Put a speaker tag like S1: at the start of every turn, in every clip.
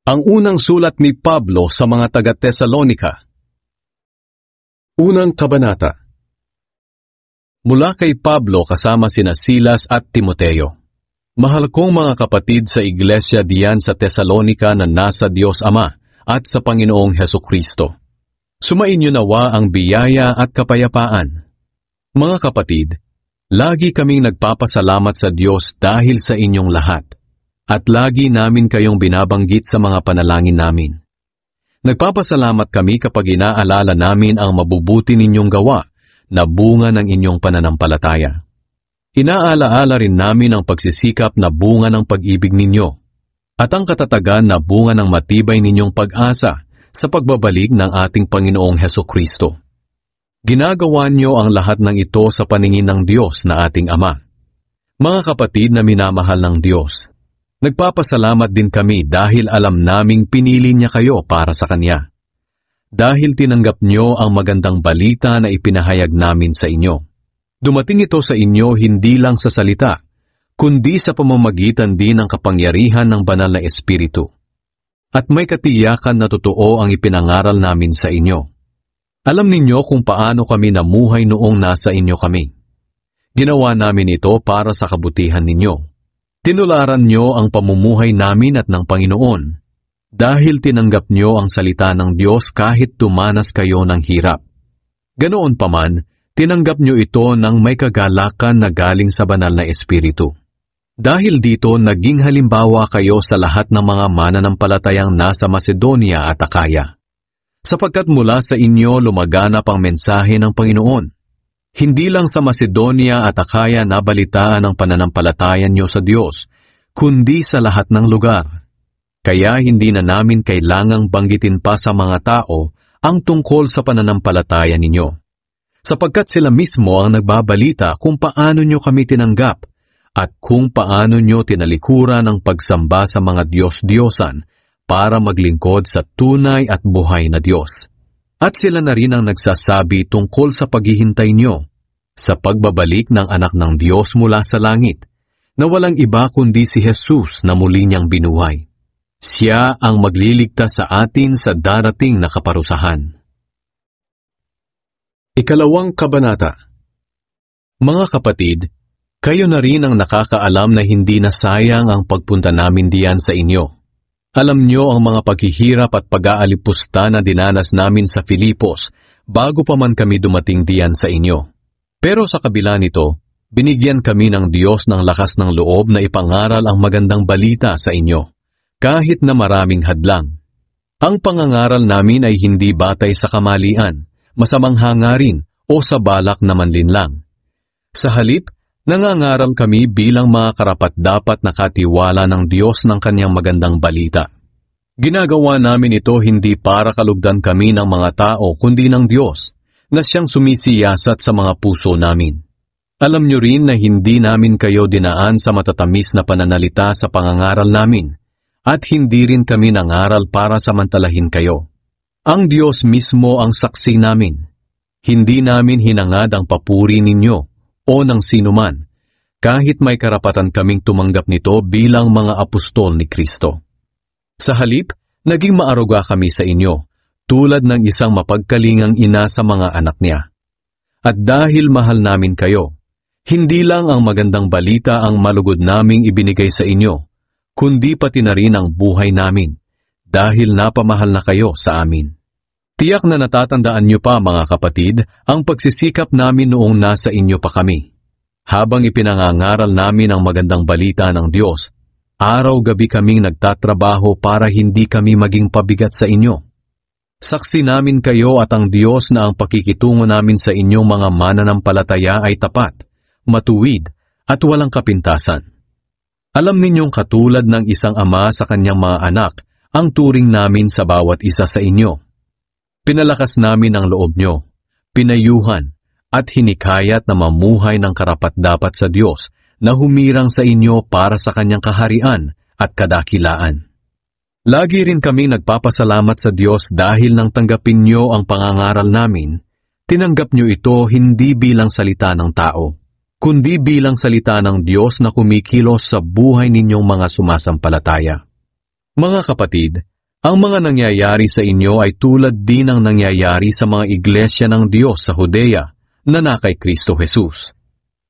S1: Ang unang sulat ni Pablo sa mga taga-Tesalonika. Unang kabanata. Mula kay Pablo kasama sina Silas at Timoteo. Mahal kong mga kapatid sa iglesia diyan sa Tesalonika na nasa Diyos Ama at sa Panginoong Hesukristo. Sumainyo nawa ang biyaya at kapayapaan. Mga kapatid, lagi kaming nagpapasalamat sa Diyos dahil sa inyong lahat. At lagi namin kayong binabanggit sa mga panalangin namin. Nagpapasalamat kami kapag inaalala namin ang mabubuti ninyong gawa na bunga ng inyong pananampalataya. Inaalaala rin namin ang pagsisikap na bunga ng pag-ibig ninyo at ang katatagan na bunga ng matibay ninyong pag-asa sa pagbabalik ng ating Panginoong Hesukristo. Ginagawa niyo ang lahat ng ito sa paningin ng Diyos na ating Ama. Mga kapatid na minamahal ng Diyos, nagpapasalamat din kami dahil alam naming pinili niya kayo para sa Kanya. Dahil tinanggap niyo ang magandang balita na ipinahayag namin sa inyo. Dumating ito sa inyo hindi lang sa salita, kundi sa pamamagitan din ng kapangyarihan ng banal na Espiritu. At may katiyakan na totoo ang ipinangaral namin sa inyo. Alam ninyo kung paano kami namuhay noong nasa inyo kami. Ginawa namin ito para sa kabutihan ninyo. Tinularan nyo ang pamumuhay namin at ng Panginoon dahil tinanggap nyo ang salita ng Diyos kahit dumanas kayo ng hirap. Ganoon paman, tinanggap nyo ito ng may kagalakan na galing sa banal na Espiritu. Dahil dito, naging halimbawa kayo sa lahat ng mga mananampalatayang nasa Macedonia at Akaya. Sapagkat mula sa inyo lumaganap ang mensahe ng Panginoon. Hindi lang sa Macedonia at Akaya nabalitaan ang pananampalatayan nyo sa Diyos, kundi sa lahat ng lugar. Kaya hindi na namin kailangang banggitin pa sa mga tao ang tungkol sa pananampalataya ninyo. Sapagkat sila mismo ang nagbabalita kung paano nyo kami tinanggap at kung paano nyo tinalikuran ang pagsamba sa mga Diyos-Diyosan para maglingkod sa tunay at buhay na Diyos. At sila na rin ang nagsasabi tungkol sa paghihintay nyo sa pagbabalik ng anak ng Diyos mula sa langit, na walang iba kundi si Jesus na muli niyang binuhay. Siya ang magliligtas sa atin sa darating na kaparusahan. Ikalawang kabanata. Mga kapatid, kayo na rin ang nakakaalam na hindi na sayang ang pagpunta namin diyan sa inyo. Alam nyo ang mga paghihirap at pag-aalipusta na dinanas namin sa Filipos bago pa man kami dumating diyan sa inyo. Pero sa kabila nito, binigyan kami ng Diyos ng lakas ng loob na ipangaral ang magandang balita sa inyo, kahit na maraming hadlang. Ang pangangaral namin ay hindi batay sa kamalian, masamang hangarin o sa balak na manlinlang. Sa halip, nangangaral kami bilang mga karapat-dapat na katiwala ng Diyos ng Kanyang magandang balita. Ginagawa namin ito hindi para kalugdan kami ng mga tao kundi ng Diyos na Siyang sumisiyasat sa mga puso namin. Alam niyo rin na hindi namin kayo dinaan sa matatamis na pananalita sa pangangaral namin at hindi rin kami nangaral para samantalahin kayo. Ang Diyos mismo ang saksi namin. Hindi namin hinangad ang papuri ninyo o ng sinuman, kahit may karapatan kaming tumanggap nito bilang mga apostol ni Kristo. Sa halip, naging maaruga kami sa inyo, tulad ng isang mapagkalingang ina sa mga anak niya. At dahil mahal namin kayo, hindi lang ang magandang balita ang malugod naming ibinigay sa inyo, kundi pati na rin ang buhay namin, dahil napamahal na kayo sa amin. Tiyak na natatandaan niyo pa, mga kapatid, ang pagsisikap namin noong nasa inyo pa kami. Habang ipinangangaral namin ang magandang balita ng Diyos, araw-gabi kaming nagtatrabaho para hindi kami maging pabigat sa inyo. Saksi namin kayo at ang Diyos na ang pakikitungo namin sa inyong mga mananampalataya ay tapat, matuwid, at walang kapintasan. Alam ninyong katulad ng isang ama sa kanyang mga anak, ang turing namin sa bawat isa sa inyo. Pinalakas namin ang loob nyo, pinayuhan, at hinikayat na mamuhay ng karapat-dapat sa Diyos na humirang sa inyo para sa Kanyang kaharian at kadakilaan. Lagi rin kami nagpapasalamat sa Diyos dahil nang tanggapin nyo ang pangangaral namin, tinanggap nyo ito hindi bilang salita ng tao, kundi bilang salita ng Diyos na kumikilos sa buhay ninyong mga sumasampalataya. Mga kapatid, Ang mga nangyayari sa inyo ay tulad din ng nangyayari sa mga iglesia ng Diyos sa Judea na kay Kristo Jesus.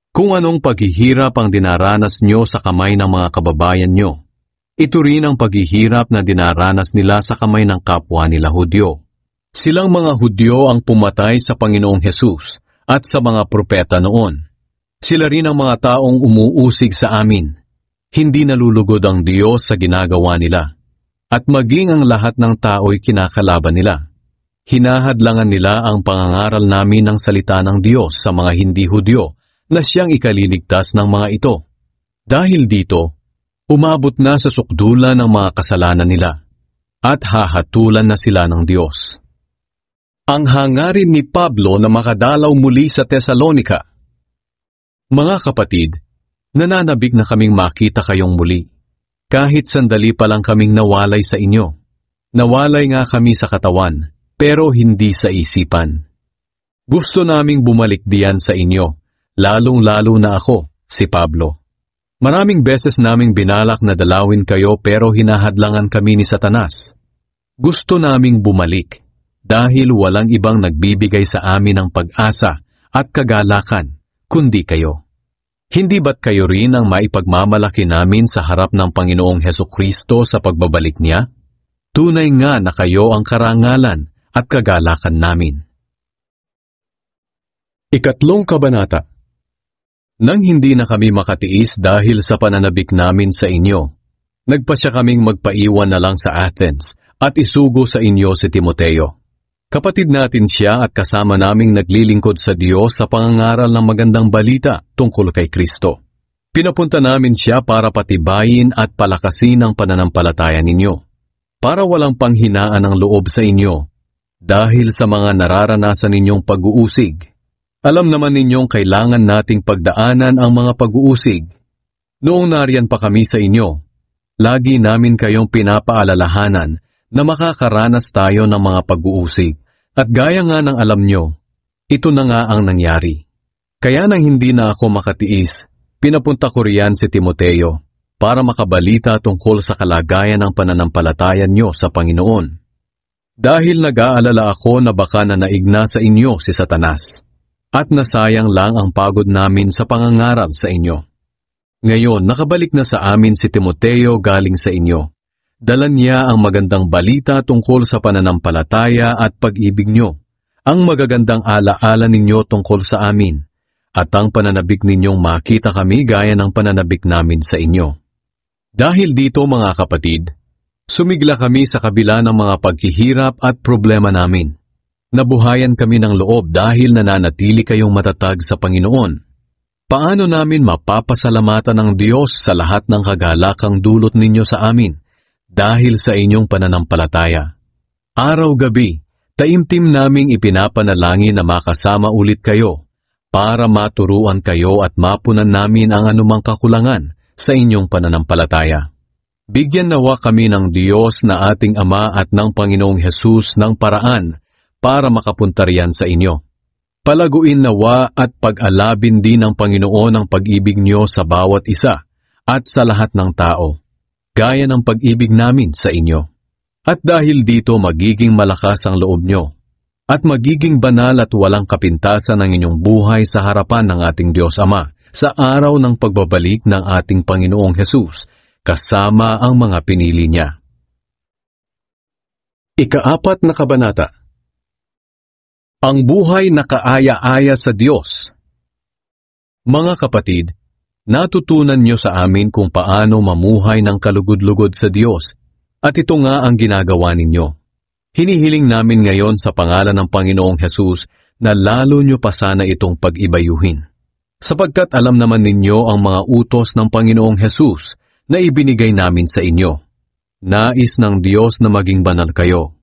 S1: Kung anong paghihirap ang dinaranas nyo sa kamay ng mga kababayan nyo, ito rin ang paghihirap na dinaranas nila sa kamay ng kapwa nila Hudyo. Silang mga Hudyo ang pumatay sa Panginoong Jesus at sa mga propeta noon. Sila rin ang mga taong umuusig sa amin. Hindi nalulugod ang Diyos sa ginagawa nila. At maging ang lahat ng tao'y kinakalaban nila. Hinahadlangan nila ang pangangaral namin ng salita ng Diyos sa mga hindi Hudyo na siyang ikaliligtas ng mga ito. Dahil dito, umabot na sa sukdulan ng mga kasalanan nila at hahatulan na sila ng Diyos. Ang hangarin ni Pablo na makadalaw muli sa Tesalonika. Mga kapatid, nananabik na kaming makita kayong muli. Kahit sandali pa lang kaming nawalay sa inyo. Nawalay nga kami sa katawan, pero hindi sa isipan. Gusto naming bumalik diyan sa inyo, lalong-lalo na ako, si Pablo. Maraming beses naming binalak na dalawin kayo pero hinahadlangan kami ni Satanas. Gusto naming bumalik, dahil walang ibang nagbibigay sa amin ng pag-asa at kagalakan, kundi kayo. Hindi ba't kayo rin ang maipagmamalaki namin sa harap ng Panginoong Hesukristo sa pagbabalik niya? Tunay nga na kayo ang karangalan at kagalakan namin. Ikatlong kabanata. Nang hindi na kami makatiis dahil sa pananabik namin sa inyo, nagpasya kaming magpaiwan na lang sa Athens at isugo sa inyo si Timoteo. Kapatid natin siya at kasama naming naglilingkod sa Diyos sa pangangaral ng magandang balita tungkol kay Kristo. Pinapunta namin siya para patibayin at palakasin ang pananampalataya ninyo, para walang panghinaan ng loob sa inyo, dahil sa mga nararanasan ninyong pag-uusig. Alam naman ninyong kailangan nating pagdaanan ang mga pag-uusig. Noong nariyan pa kami sa inyo, lagi namin kayong pinapaalalahanan na makakaranas tayo ng mga pag-uusig. At gaya nga ng alam nyo, ito na nga ang nangyari. Kaya nang hindi na ako makatiis, pinapunta ko riyan si Timoteo para makabalita tungkol sa kalagayan ng pananampalatayan nyo sa Panginoon. Dahil nag-aalala ako na baka nanaigna sa inyo si Satanas, at nasayang lang ang pagod namin sa pangangaral sa inyo. Ngayon, nakabalik na sa amin si Timoteo galing sa inyo. Dala niya ang magandang balita tungkol sa pananampalataya at pag-ibig nyo, ang magagandang alaala ninyo tungkol sa amin, at ang pananabik ninyong makita kami gaya ng pananabik namin sa inyo. Dahil dito mga kapatid, sumigla kami sa kabila ng mga paghihirap at problema namin. Nabuhayan kami ng loob dahil nananatili kayong matatag sa Panginoon. Paano namin mapapasalamatan ng Diyos sa lahat ng kagalakang dulot ninyo sa amin? Dahil sa inyong pananampalataya. Araw-gabi, taimtim naming ipinapanalangin na makasama ulit kayo para maturuan kayo at mapunan namin ang anumang kakulangan sa inyong pananampalataya. Bigyan nawa kami ng Diyos na ating Ama at ng Panginoong Hesus ng paraan para makapunta riyan sa inyo. Palaguin nawa at pag-alabin din ng Panginoon ang pag-ibig niyo sa bawat isa at sa lahat ng tao, gaya ng pag-ibig namin sa inyo. At dahil dito magiging malakas ang loob nyo, at magiging banal at walang kapintasan ang inyong buhay sa harapan ng ating Diyos Ama sa araw ng pagbabalik ng ating Panginoong Hesus, kasama ang mga pinili niya. Ika-4 na kabanata. Ang buhay na kaaya-aya sa Diyos. Mga kapatid, natutunan niyo sa amin kung paano mamuhay ng kalugod-lugod sa Diyos, at ito nga ang ginagawa ninyo. Hinihiling namin ngayon sa pangalan ng Panginoong Hesus na lalo niyo pa sana itong pag-ibayuhin. Sapagkat alam naman ninyo ang mga utos ng Panginoong Hesus na ibinigay namin sa inyo. Nais ng Diyos na maging banal kayo,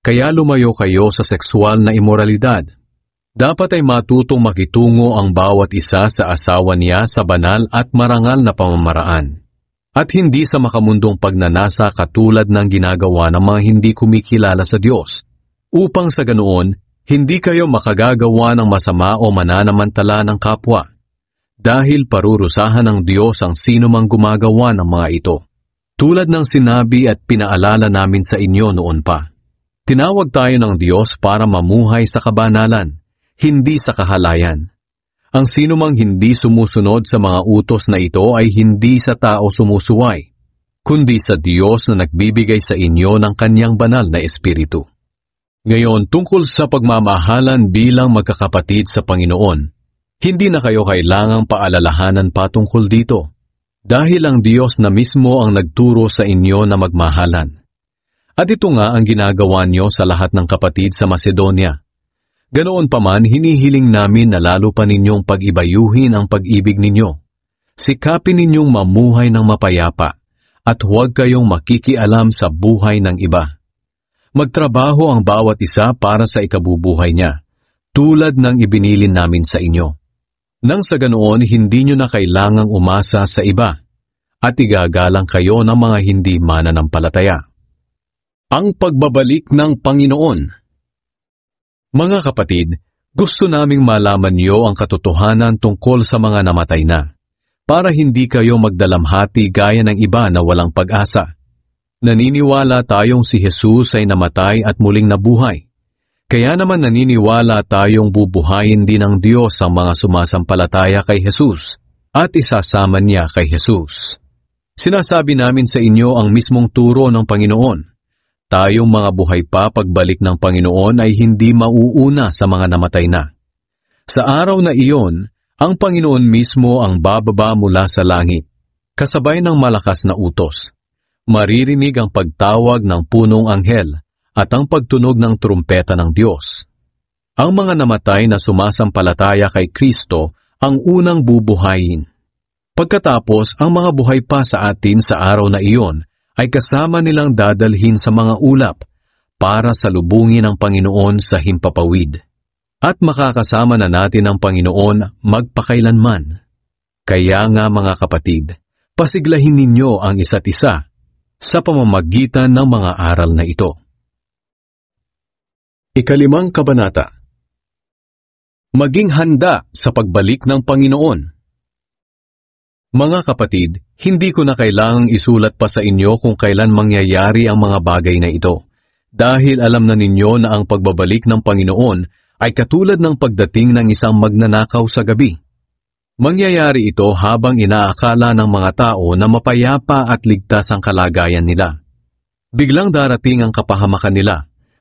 S1: kaya lumayo kayo sa sexual na imoralidad. Dapat ay matutong makitungo ang bawat isa sa asawa niya sa banal at marangal na pamamaraan, at hindi sa makamundong pagnanasa katulad ng ginagawa ng mga hindi kumikilala sa Diyos, upang sa ganoon, hindi kayo makagagawa ng masama o mananamantala ng kapwa, dahil parurusahan ng Diyos ang sino mang gumagawa ng mga ito. Tulad ng sinabi at pinaalala namin sa inyo noon pa, tinawag tayo ng Diyos para mamuhay sa kabanalan, hindi sa kahalayan. Ang sinumang hindi sumusunod sa mga utos na ito ay hindi sa tao sumusuway, kundi sa Diyos na nagbibigay sa inyo ng kanyang banal na espiritu. Ngayon, tungkol sa pagmamahalan bilang magkakapatid sa Panginoon, hindi na kayo kailangang paalalahanan patungkol dito, dahil ang Diyos na mismo ang nagturo sa inyo na magmahalan. At ito nga ang ginagawa niyo sa lahat ng kapatid sa Macedonia. Ganoon pa man, hinihiling namin na lalo pa ninyong pag-ibayuhin ang pag-ibig ninyo. Sikapin ninyong mamuhay ng mapayapa at huwag kayong makikialam sa buhay ng iba. Magtrabaho ang bawat isa para sa ikabubuhay niya, tulad ng ibinilin namin sa inyo. Nang sa ganoon, hindi nyo na kailangang umasa sa iba at igagalang kayo ng mga hindi mananampalataya. Ang pagbabalik ng Panginoon. Mga kapatid, gusto naming malaman niyo ang katotohanan tungkol sa mga namatay na, para hindi kayo magdalamhati gaya ng iba na walang pag-asa. Naniniwala tayong si Jesus ay namatay at muling nabuhay. Kaya naman naniniwala tayong bubuhayin din ng Diyos ang mga sumasampalataya kay Jesus at isasama niya kay Jesus. Sinasabi namin sa inyo ang mismong turo ng Panginoon. Tayong mga buhay pa pagbalik ng Panginoon ay hindi mauuna sa mga namatay na. Sa araw na iyon, ang Panginoon mismo ang bababa mula sa langit, kasabay ng malakas na utos. Maririnig ang pagtawag ng punong anghel at ang pagtunog ng trumpeta ng Diyos. Ang mga namatay na sumasampalataya kay Kristo ang unang bubuhayin. Pagkatapos, ang mga buhay pa sa atin sa araw na iyon ay kasama nilang dadalhin sa mga ulap para salubungin ang Panginoon sa himpapawid. At makakasama na natin ang Panginoon magpakailanman. Kaya nga mga kapatid, pasiglahin ninyo ang isa't isa sa pamamagitan ng mga aral na ito. Ikalimang kabanata. Maging handa sa pagbalik ng Panginoon. Mga kapatid, hindi ko na kailangang isulat pa sa inyo kung kailan mangyayari ang mga bagay na ito, dahil alam na ninyo na ang pagbabalik ng Panginoon ay katulad ng pagdating ng isang magnanakaw sa gabi. Mangyayari ito habang inaakala ng mga tao na mapayapa at ligtas ang kalagayan nila. Biglang darating ang kapahamakan nila,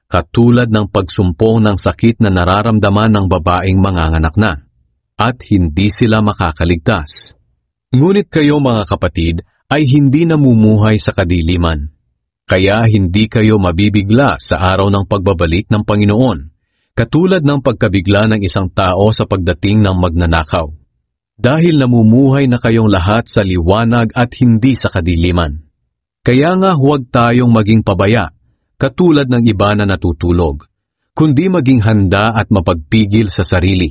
S1: katulad ng pagsumpong ng sakit na nararamdaman ng babaeng manganganak na, at hindi sila makakaligtas. Ngunit kayo mga kapatid ay hindi namumuhay sa kadiliman, kaya hindi kayo mabibigla sa araw ng pagbabalik ng Panginoon, katulad ng pagkabigla ng isang tao sa pagdating ng magnanakaw. Dahil namumuhay na kayong lahat sa liwanag at hindi sa kadiliman. Kaya nga huwag tayong maging pabaya, katulad ng iba na natutulog, kundi maging handa at mapagpigil sa sarili.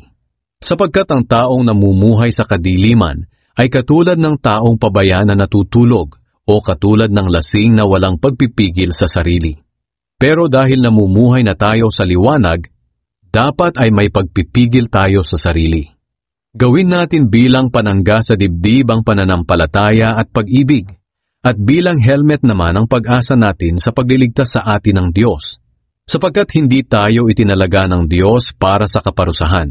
S1: Sapagkat ang taong namumuhay sa kadiliman ay katulad ng taong pabaya na natutulog o katulad ng lasing na walang pagpipigil sa sarili. Pero dahil namumuhay na tayo sa liwanag, dapat ay may pagpipigil tayo sa sarili. Gawin natin bilang panangga sa dibdib ang pananampalataya at pag-ibig, at bilang helmet naman ang pag-asa natin sa pagliligtas sa atin ng Diyos, sapagkat hindi tayo itinalaga ng Diyos para sa kaparusahan,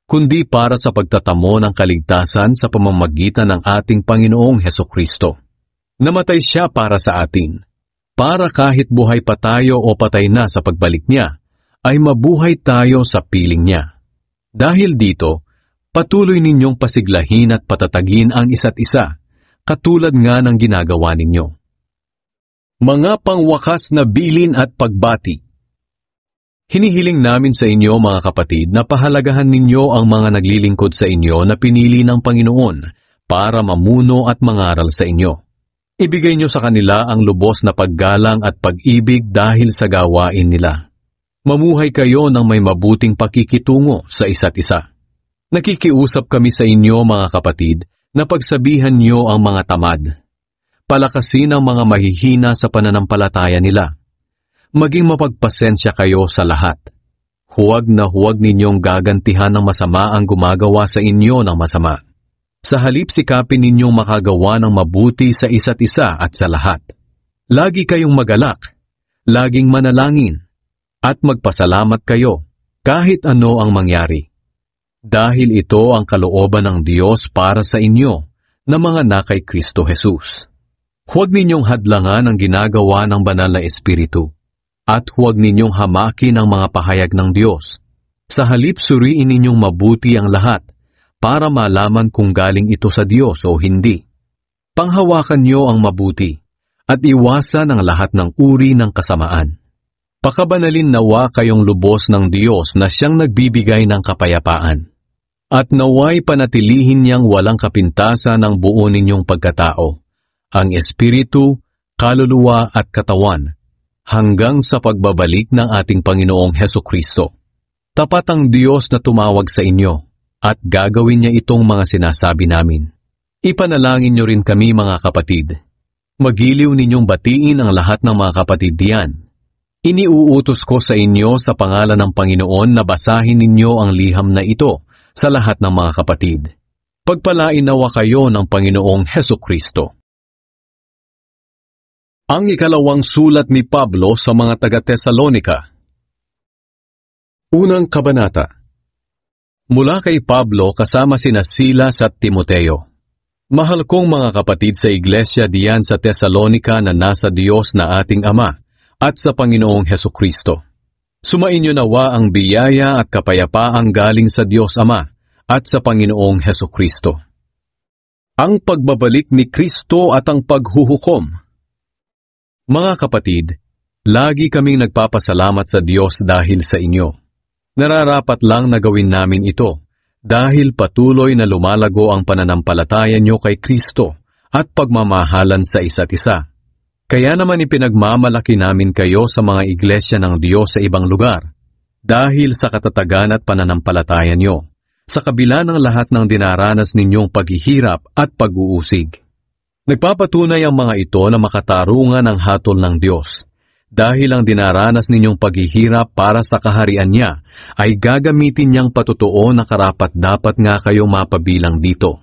S1: kundi para sa pagtatamo ng kaligtasan sa pamamagitan ng ating Panginoong Hesukristo. Namatay siya para sa atin, para kahit buhay pa tayo o patay na sa pagbalik niya, ay mabuhay tayo sa piling niya. Dahil dito, patuloy ninyong pasiglahin at patatagin ang isa't isa, katulad nga ng ginagawa ninyo. Mga pangwakas na bilin at pagbati. Hinihiling namin sa inyo mga kapatid na pahalagahan ninyo ang mga naglilingkod sa inyo na pinili ng Panginoon para mamuno at mangaral sa inyo. Ibigay nyo sa kanila ang lubos na paggalang at pag-ibig dahil sa gawain nila. Mamuhay kayo ng may mabuting pakikitungo sa isa't isa. Nakikiusap kami sa inyo mga kapatid na pagsabihan nyo ang mga tamad. Palakasin ang mga mahihina sa pananampalataya nila. Maging mapagpasensya kayo sa lahat. Huwag na huwag ninyong gagantihan ng masama ang gumagawa sa inyo ng masama. Sa halip sikapin ninyong makagawa ng mabuti sa isa't isa at sa lahat. Lagi kayong magalak, laging manalangin, at magpasalamat kayo kahit ano ang mangyari. Dahil ito ang kalooban ng Diyos para sa inyo na mga anak kay Kristo Jesus. Huwag ninyong hadlangan ang ginagawa ng banal na Espiritu, at huwag ninyong hamakin ang mga pahayag ng Diyos. Sa halip suriin ninyong mabuti ang lahat, para malaman kung galing ito sa Diyos o hindi. Panghawakan niyo ang mabuti, at iwasan ang lahat ng uri ng kasamaan. Pakabanalin nawa kayong lubos ng Diyos na siyang nagbibigay ng kapayapaan. At naway panatilihin niyang walang kapintasan ang buo ninyong pagkatao, ang espiritu, kaluluwa at katawan, hanggang sa pagbabalik ng ating Panginoong Hesukristo. Tapat ang Diyos na tumawag sa inyo, at gagawin niya itong mga sinasabi namin. Ipanalangin niyo rin kami mga kapatid. Magiliw ninyong batiin ang lahat ng mga kapatid diyan. Iniuutos ko sa inyo sa pangalan ng Panginoon na basahin ninyo ang liham na ito sa lahat ng mga kapatid. Pagpalain nawa kayo ng Panginoong Hesukristo. Ang ikalawang sulat ni Pablo sa mga taga-Tesalonika. Unang kabanata. Mula kay Pablo kasama sina Silas at Timoteo. Mahal kong mga kapatid sa iglesia diyan sa Tesalonika na nasa Diyos na ating Ama at sa Panginoong Hesukristo. Sumainyo nawa ang biyaya at kapayapaang galing sa Diyos Ama at sa Panginoong Hesukristo. Ang pagbabalik ni Kristo at ang paghuhukom. Mga kapatid, lagi kaming nagpapasalamat sa Diyos dahil sa inyo. Nararapat lang na gawin namin ito dahil patuloy na lumalago ang pananampalataya nyo kay Kristo at pagmamahalan sa isa't isa. Kaya naman ipinagmamalaki namin kayo sa mga iglesia ng Diyos sa ibang lugar dahil sa katatagan at pananampalataya nyo, sa kabila ng lahat ng dinaranas ninyong paghihirap at pag-uusig. Nagpapatunay ang mga ito na makatarungan ang hatol ng Diyos, dahil ang dinaranas ninyong paghihirap para sa kaharian niya ay gagamitin niyang patutuo na karapat-dapat nga kayo mapabilang dito.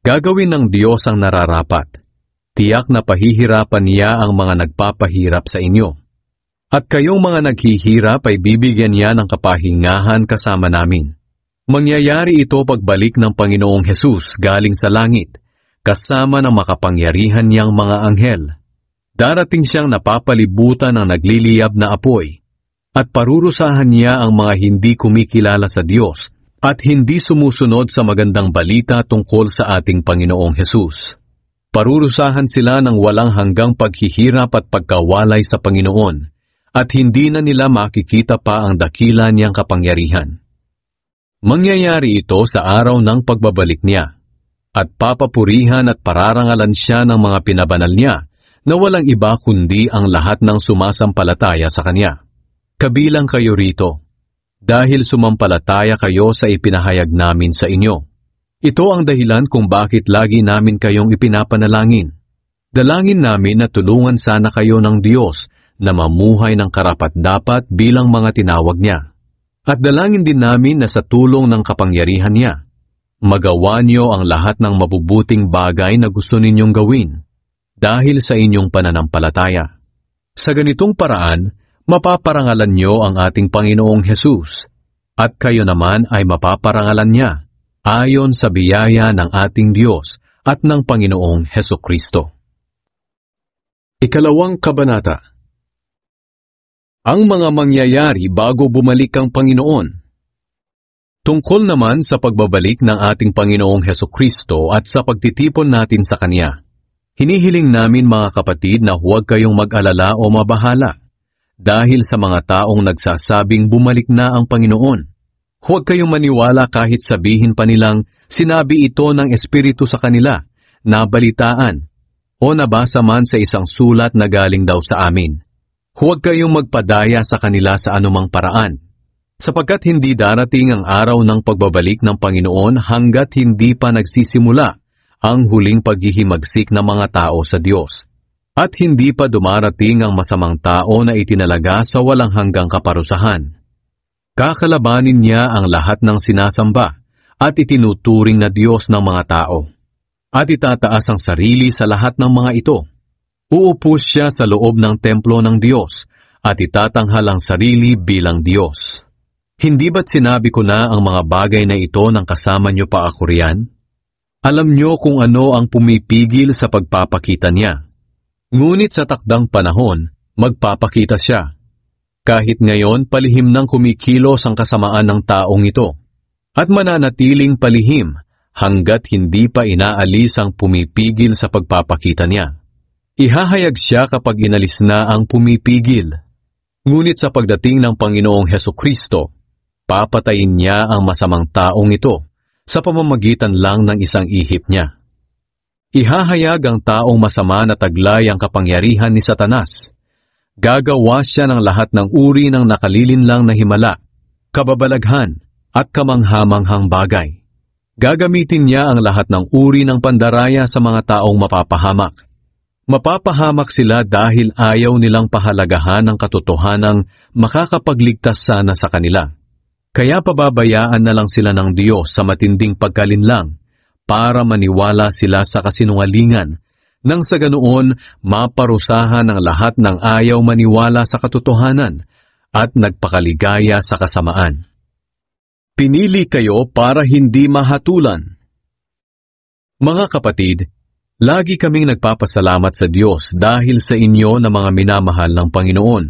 S1: Gagawin ng Diyos ang nararapat. Tiyak na pahihirapan niya ang mga nagpapahirap sa inyo. At kayong mga naghihirap ay bibigyan niya ng kapahingahan kasama namin. Mangyayari ito pagbalik ng Panginoong Hesus galing sa langit, kasama ng makapangyarihan niyang mga anghel. Darating siyang napapalibutan ng nagliliyab na apoy, at parurusahan niya ang mga hindi kumikilala sa Diyos at hindi sumusunod sa magandang balita tungkol sa ating Panginoong Hesus. Parurusahan sila ng walang hanggang paghihirap at pagkawalay sa Panginoon, at hindi na nila makikita pa ang dakila niyang kapangyarihan. Mangyayari ito sa araw ng pagbabalik niya, at papapurihan at pararangalan siya ng mga pinabanal niya na walang iba kundi ang lahat ng sumasampalataya sa Kanya. Kabilang kayo rito, dahil sumampalataya kayo sa ipinahayag namin sa inyo. Ito ang dahilan kung bakit lagi namin kayong ipinapanalangin. Dalangin namin na tulungan sana kayo ng Diyos na mamuhay ng karapat-dapat bilang mga tinawag niya. At dalangin din namin na sa tulong ng kapangyarihan niya, magawa niyo ang lahat ng mabubuting bagay na gusto ninyong gawin dahil sa inyong pananampalataya. Sa ganitong paraan, mapaparangalan niyo ang ating Panginoong Hesus, at kayo naman ay mapaparangalan niya ayon sa biyaya ng ating Diyos at ng Panginoong Hesukristo. Ikalawang kabanata. Ang mga mangyayari bago bumalik ang Panginoon. Tungkol naman sa pagbabalik ng ating Panginoong Hesukristo at sa pagtitipon natin sa Kanya, hinihiling namin mga kapatid na huwag kayong mag-alala o mabahala dahil sa mga taong nagsasabing bumalik na ang Panginoon. Huwag kayong maniwala kahit sabihin pa nilang sinabi ito ng Espiritu sa kanila, nabalitaan, o nabasa man sa isang sulat na galing daw sa amin. Huwag kayong magpadaya sa kanila sa anumang paraan, sapagkat hindi darating ang araw ng pagbabalik ng Panginoon hanggat hindi pa nagsisimula ang huling paghihimagsik ng mga tao sa Diyos, at hindi pa dumarating ang masamang tao na itinalaga sa walang hanggang kaparusahan. Kakalabanin niya ang lahat ng sinasamba at itinuturing na Diyos ng mga tao, at itataas ang sarili sa lahat ng mga ito. Uupo siya sa loob ng templo ng Diyos at itatanghal ang sarili bilang Diyos. Hindi ba't sinabi ko na ang mga bagay na ito nang kasama niyo pa ako riyan? Alam niyo kung ano ang pumipigil sa pagpapakita niya. Ngunit sa takdang panahon, magpapakita siya. Kahit ngayon palihim nang kumikilos ang kasamaan ng taong ito, at mananatiling palihim hanggat hindi pa inaalis ang pumipigil sa pagpapakita niya. Ihahayag siya kapag inalis na ang pumipigil. Ngunit sa pagdating ng Panginoong Hesukristo, papatayin niya ang masamang taong ito sa pamamagitan lang ng isang ihip niya. Ihahayag ang taong masama na taglay ang kapangyarihan ni Satanas. Gagawa siya ng lahat ng uri ng nakalilinlang na himala, kababalaghan, at kamanghamanghang bagay. Gagamitin niya ang lahat ng uri ng pandaraya sa mga taong mapapahamak. Mapapahamak sila dahil ayaw nilang pahalagahan ang katotohanang makakapagligtas sana sa kanila. Kaya pababayaan na lang sila ng Diyos sa matinding pagkalinlang para maniwala sila sa kasinungalingan nang sa ganoon maparusahan ang lahat ng ayaw maniwala sa katotohanan at nagpakaligaya sa kasamaan. Pinili kayo para hindi mahatulan. Mga kapatid, lagi kaming nagpapasalamat sa Diyos dahil sa inyo na mga minamahal ng Panginoon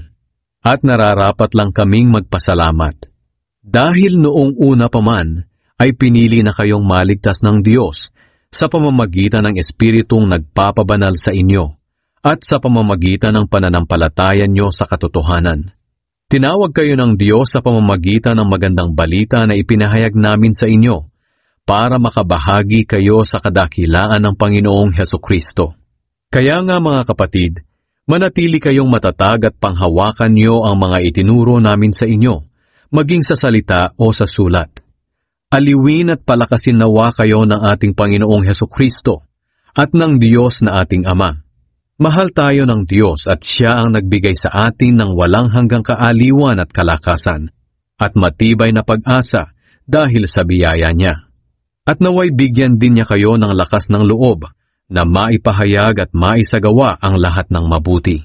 S1: at nararapat lang kaming magpasalamat. Dahil noong una pa man ay pinili na kayong maligtas ng Diyos sa pamamagitan ng Espiritong nagpapabanal sa inyo at sa pamamagitan ng pananampalatayan nyo sa katotohanan. Tinawag kayo ng Diyos sa pamamagitan ng magandang balita na ipinahayag namin sa inyo para makabahagi kayo sa kadakilaan ng Panginoong Hesukristo. Kaya nga mga kapatid, manatili kayong matatag at panghawakan nyo ang mga itinuro namin sa inyo, maging sa salita o sa sulat. Aliwin at palakasin nawa kayo ng ating Panginoong Hesukristo at ng Diyos na ating Ama. Mahal tayo ng Diyos at Siya ang nagbigay sa atin ng walang hanggang kaaliwan at kalakasan at matibay na pag-asa dahil sa biyaya niya. At naway bigyan din niya kayo ng lakas ng loob na maipahayag at maisagawa ang lahat ng mabuti.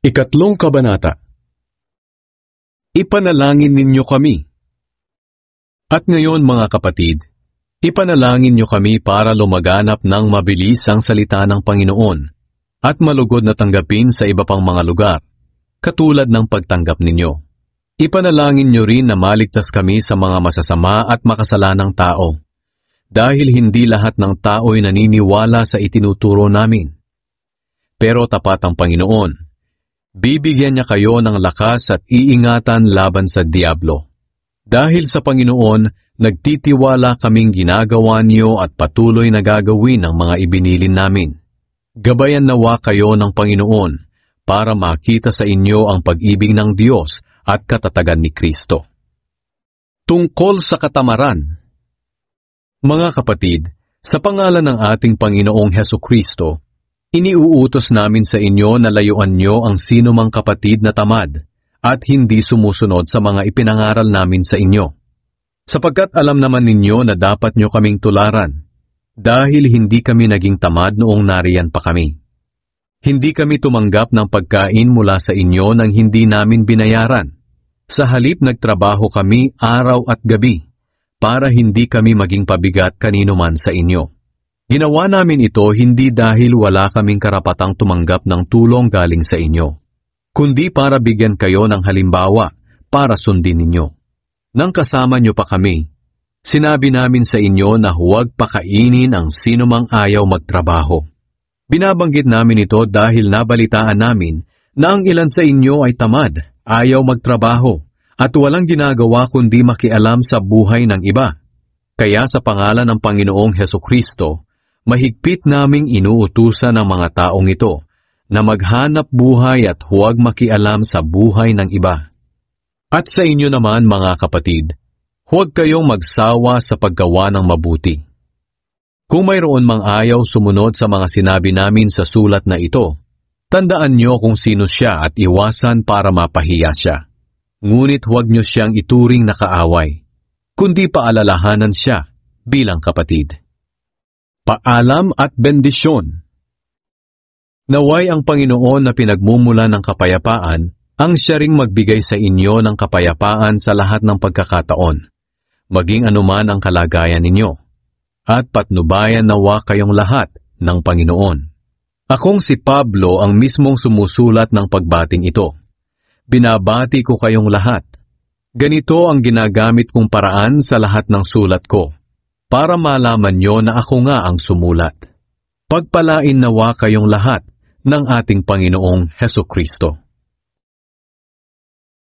S1: Ikatlong kabanata. Ipanalangin ninyo kami. At ngayon mga kapatid, ipanalangin nyo kami para lumaganap ng mabilis ang salita ng Panginoon at malugod na tanggapin sa iba pang mga lugar, katulad ng pagtanggap ninyo. Ipanalangin nyo rin na maligtas kami sa mga masasama at makasalanang tao, dahil hindi lahat ng tao'y naniniwala sa itinuturo namin. Pero tapat ang Panginoon. Bibigyan niya kayo ng lakas at iingatan laban sa diablo. Dahil sa Panginoon, nagtitiwala kaming ginagawa niyo at patuloy na gagawin ang mga ibinilin namin. Gabayan nawa kayo ng Panginoon para makita sa inyo ang pag-ibig ng Diyos at katatagan ni Kristo. Tungkol sa katamaran. Mga kapatid, sa pangalan ng ating Panginoong Hesukristo, iniuutos namin sa inyo na layuan nyo ang sinumang kapatid na tamad at hindi sumusunod sa mga ipinangaral namin sa inyo. Sapagkat alam naman ninyo na dapat nyo kaming tularan, dahil hindi kami naging tamad noong nariyan pa kami. Hindi kami tumanggap ng pagkain mula sa inyo nang hindi namin binayaran. Sa halip nagtrabaho kami araw at gabi, para hindi kami maging pabigat kanino man sa inyo. Ginawa namin ito hindi dahil wala kaming karapatang tumanggap ng tulong galing sa inyo, kundi para bigyan kayo ng halimbawa para sundin ninyo. Nang kasama nyo pa kami, sinabi namin sa inyo na huwag pakainin ang sinumang ayaw magtrabaho. Binabanggit namin ito dahil nabalitaan namin na ang ilan sa inyo ay tamad, ayaw magtrabaho, at walang ginagawa kundi makialam sa buhay ng iba. Kaya sa pangalan ng Panginoong Hesukristo, mahigpit naming inuutusan ang mga taong ito na maghanap buhay at huwag makialam sa buhay ng iba. At sa inyo naman mga kapatid, huwag kayong magsawa sa paggawa ng mabuti. Kung mayroon mang ayaw sumunod sa mga sinabi namin sa sulat na ito, tandaan nyo kung sino siya at iwasan para mapahiya siya. Ngunit huwag nyo siyang ituring na kaaway, kundi paalalahanan siya bilang kapatid. Paalam at bendisyon. Naway ang Panginoon na pinagmumula ng kapayapaan ang siya ring magbigay sa inyo ng kapayapaan sa lahat ng pagkakataon, maging anuman ang kalagayan ninyo, at patnubayan nawa kayong lahat ng Panginoon. Akong si Pablo ang mismong sumusulat ng pagbating ito. Binabati ko kayong lahat. Ganito ang ginagamit kong paraan sa lahat ng sulat ko, para malaman nyo na ako nga ang sumulat. Pagpalain nawa kayong lahat ng ating Panginoong Hesukristo.